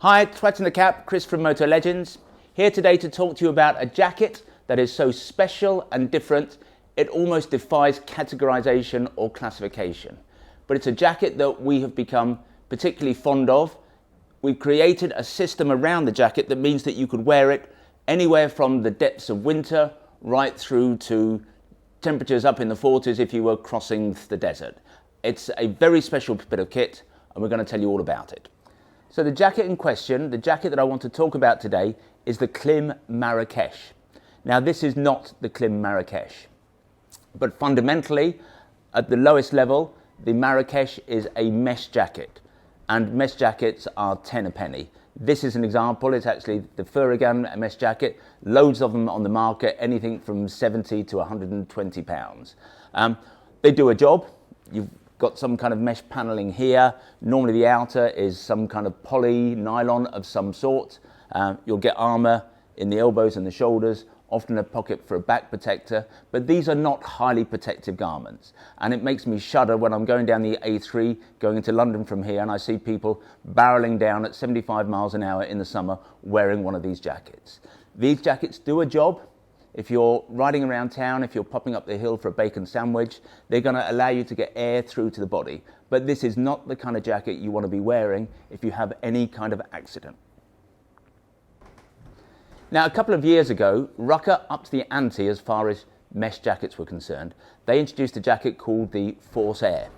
Hi, Twatting the Cap, Chris from Motolegends, here today to talk to you about a jacket that is so special and different it almost defies categorization or classification. But it's a jacket that we have become particularly fond of. We've created a system around the jacket that means that you could wear it anywhere from the depths of winter right through to temperatures up in the 40s if you were crossing the desert. It's a very special bit of kit and we're going to tell you all about it. So the jacket in question, the jacket that I want to talk about today, is the Klim Marrakesh. Now this is not the Klim Marrakesh, but fundamentally at the lowest level the Marrakesh is a mesh jacket, and mesh jackets are 10 a penny. This is an example. It's actually the Furigan mesh jacket, loads of them on the market, anything from 70 to 120 pounds. They do a job. You've got some kind of mesh paneling here. Normally the outer is some kind of poly nylon of some sort. You'll get armour in the elbows and the shoulders, often a pocket for a back protector, but these are not highly protective garments. And it makes me shudder when I'm going down the A3, going into London from here, and I see people barreling down at 75 miles an hour in the summer wearing one of these jackets. These jackets do a job. If you're riding around town, if you're popping up the hill for a bacon sandwich, they're going to allow you to get air through to the body. But this is not the kind of jacket you want to be wearing if you have any kind of accident. Now, a couple of years ago, Rucker upped the ante as far as mesh jackets were concerned. They introduced a jacket called the Force Air.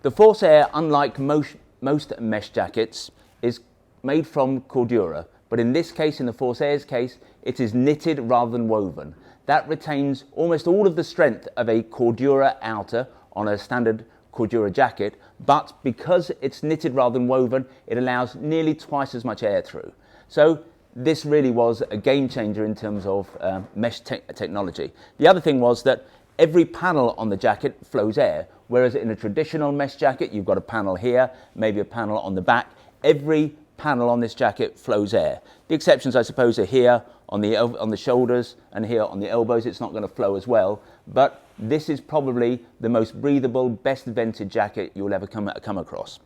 The Force Air, unlike most mesh jackets, is made from Cordura. But in this case, in the Force Air's case, it is knitted rather than woven. That retains almost all of the strength of a Cordura outer on a standard Cordura jacket, but because it's knitted rather than woven, it allows nearly twice as much air through. So this really was a game changer in terms of mesh technology. The other thing was that every panel on the jacket flows air, whereas in a traditional mesh jacket, you've got a panel here, maybe a panel on the back. Every panel on this jacket flows air. The exceptions, I suppose, are here on the shoulders and here on the elbows. It's not going to flow as well, but this is probably the most breathable, best vented jacket you'll ever come across.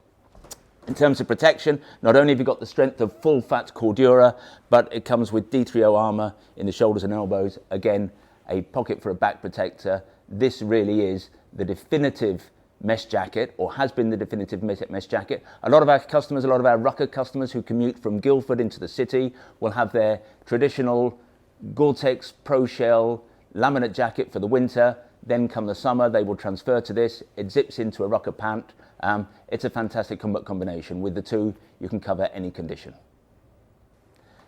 In terms of protection, not only have you got the strength of full fat Cordura, but it comes with D3O armour in the shoulders and elbows. Again, a pocket for a back protector. This really is the definitive mesh jacket, or has been the definitive mesh jacket. A lot of our customers, a lot of our Rucker customers who commute from Guildford into the city will have their traditional Gore-Tex Pro Shell laminate jacket for the winter. Then come the summer, they will transfer to this. It zips into a Rucker pant. It's a fantastic combination. With the two, you can cover any condition.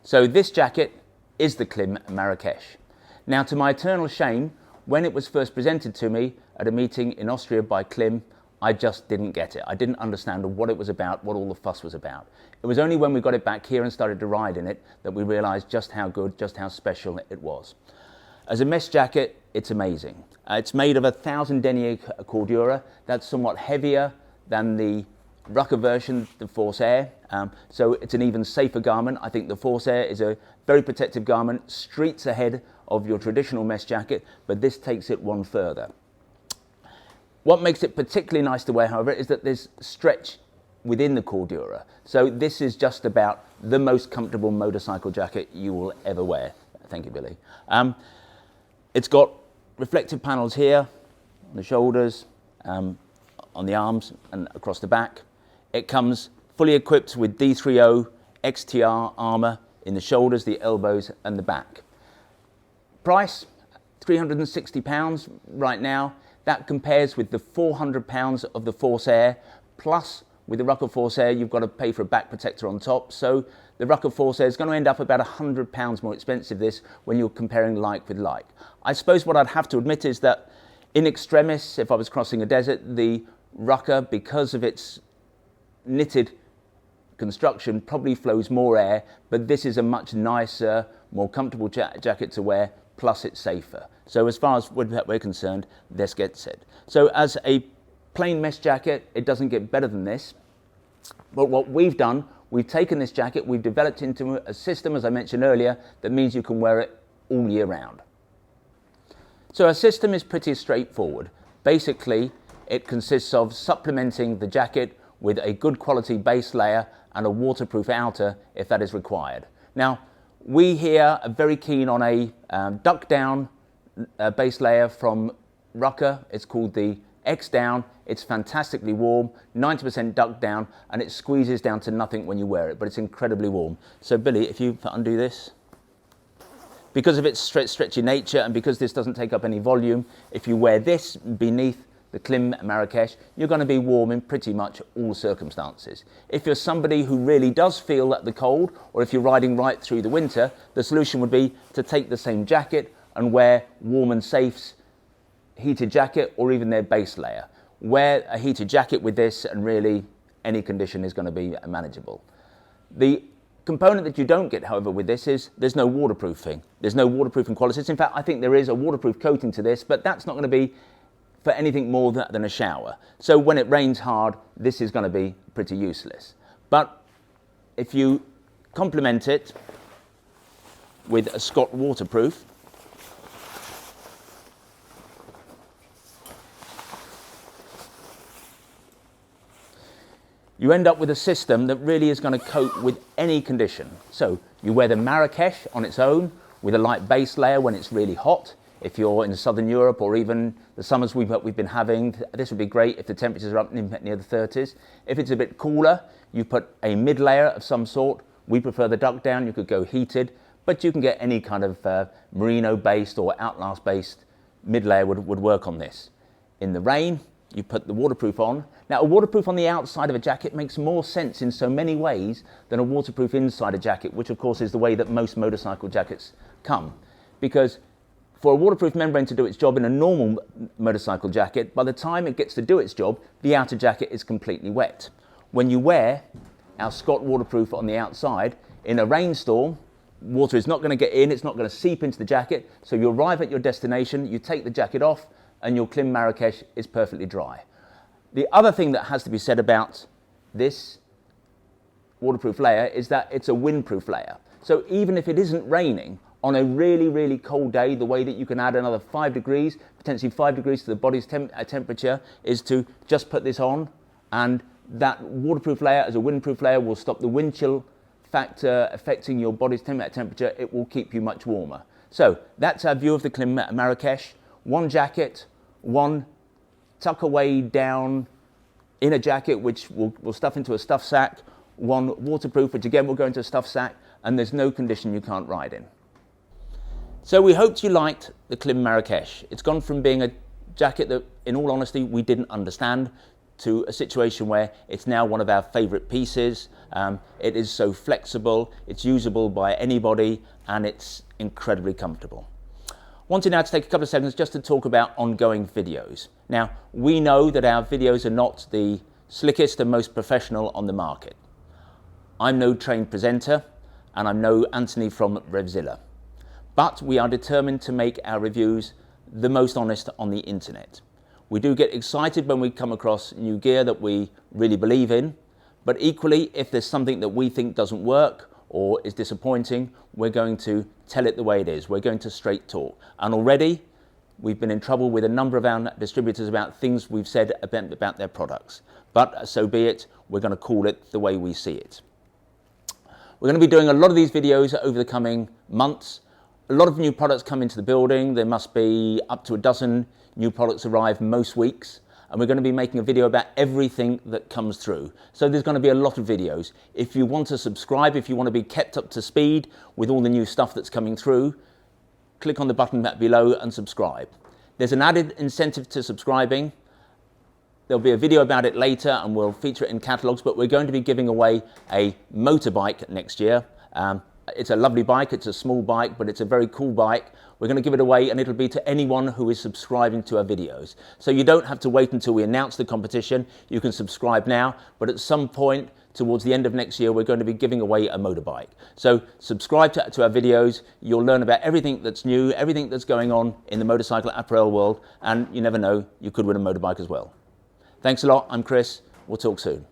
So this jacket is the Klim Marrakesh. Now, to my eternal shame, when it was first presented to me at a meeting in Austria by Klim, I just didn't get it. I didn't understand what it was about, what all the fuss was about. It was only when we got it back here and started to ride in it that we realized just how good, just how special it was. As a mesh jacket, it's amazing. It's made of 1,000 denier Cordura. That's somewhat heavier than the Rucker version, the Force Air. So it's an even safer garment. I think the Force Air is a very protective garment, streets ahead of your traditional mesh jacket, but this takes it one further. What makes it particularly nice to wear, however, is that there's stretch within the Cordura. So this is just about the most comfortable motorcycle jacket you will ever wear. Thank you, Billy. It's got reflective panels here on the shoulders, on the arms and across the back. It comes fully equipped with D3O XTR armour in the shoulders, the elbows and the back. Price, £360 right now. That compares with the £400 of the Force Air, plus with the Rucker Force Air you've got to pay for a back protector on top. So the Rucker Force Air is going to end up about £100 more expensive this when you're comparing like with like. I suppose what I'd have to admit is that in extremis, if I was crossing a desert, the Rucker, because of its knitted construction, probably flows more air, but this is a much nicer, more comfortable jacket to wear, plus it's safer. So as far as we're concerned, this gets it. So as a plain mesh jacket, it doesn't get better than this. But what we've done, we've taken this jacket, we've developed into a system, as I mentioned earlier, that means you can wear it all year round. So our system is pretty straightforward. Basically, it consists of supplementing the jacket with a good quality base layer and a waterproof outer if that is required. Now, we here are very keen on a duck down base layer from Rucker. It's called the X down. It's fantastically warm, 90% duck down, and it squeezes down to nothing when you wear it, but it's incredibly warm. So Billy, if you undo this, because of its stretchy nature and because this doesn't take up any volume, if you wear this beneath the Klim Marrakesh, you're going to be warm in pretty much all circumstances. If you're somebody who really does feel the cold, or if you're riding right through the winter, the solution would be to take the same jacket and wear Warm and Safe's heated jacket, or even their base layer. Wear a heated jacket with this and really any condition is going to be manageable. The component that you don't get, however, with this is there's no waterproofing. There's no waterproofing qualities. In fact, I think there is a waterproof coating to this, but that's not going to be for anything more than a shower. So when it rains hard, this is going to be pretty useless. But if you complement it with a Scott waterproof, you end up with a system that really is going to cope with any condition. So you wear the Marrakesh on its own with a light base layer when it's really hot. If you're in Southern Europe or even the summers we've been having, this would be great if the temperatures are up near the 30s. If it's a bit cooler, you put a mid layer of some sort. We prefer the duck down. You could go heated, but you can get any kind of merino based or Outlast based mid layer would work on this. In the rain, you put the waterproof on. Now, a waterproof on the outside of a jacket makes more sense in so many ways than a waterproof inside a jacket, which of course is the way that most motorcycle jackets come. Because for a waterproof membrane to do its job in a normal motorcycle jacket, by the time it gets to do its job, the outer jacket is completely wet. When you wear our Scott waterproof on the outside, in a rainstorm, water is not going to get in, it's not going to seep into the jacket, so you arrive at your destination, you take the jacket off, and your Klim Marrakesh is perfectly dry. The other thing that has to be said about this waterproof layer is that it's a windproof layer. So even if it isn't raining, on a really, really cold day, the way that you can add another 5 degrees, potentially 5 degrees to the body's temperature, is to just put this on, and that waterproof layer as a windproof layer will stop the wind chill factor affecting your body's temperature. It will keep you much warmer. So that's our view of the Klim Marrakesh. One jacket, one tuck away down inner jacket, which will stuff into a stuff sack, one waterproof, which again will go into a stuff sack, and there's no condition you can't ride in. So we hoped you liked the Klim Marrakesh. It's gone from being a jacket that, in all honesty, we didn't understand, to a situation where it's now one of our favourite pieces. It is so flexible, it's usable by anybody, and it's incredibly comfortable. Wanted now to take a couple of seconds just to talk about ongoing videos. Now, we know that our videos are not the slickest and most professional on the market. I'm no trained presenter, and I'm no Anthony from Revzilla. But we are determined to make our reviews the most honest on the internet. We do get excited when we come across new gear that we really believe in, but equally, if there's something that we think doesn't work or is disappointing, we're going to tell it the way it is. We're going to straight talk. And already, we've been in trouble with a number of our distributors about things we've said about their products. But so be it, we're going to call it the way we see it. We're going to be doing a lot of these videos over the coming months. A lot of new products come into the building. There must be up to a dozen new products arrive most weeks. And we're going to be making a video about everything that comes through. So there's going to be a lot of videos. If you want to subscribe, if you want to be kept up to speed with all the new stuff that's coming through, click on the button below and subscribe. There's an added incentive to subscribing. There'll be a video about it later and we'll feature it in catalogues, but we're going to be giving away a motorbike next year. It's a lovely bike, it's a small bike, but it's a very cool bike. We're going to give it away and it'll be to anyone who is subscribing to our videos. So you don't have to wait until we announce the competition. You can subscribe now, but at some point towards the end of next year, we're going to be giving away a motorbike. So subscribe to our videos. You'll learn about everything that's new, everything that's going on in the motorcycle apparel world, and you never know, you could win a motorbike as well. Thanks a lot. I'm Chris. We'll talk soon.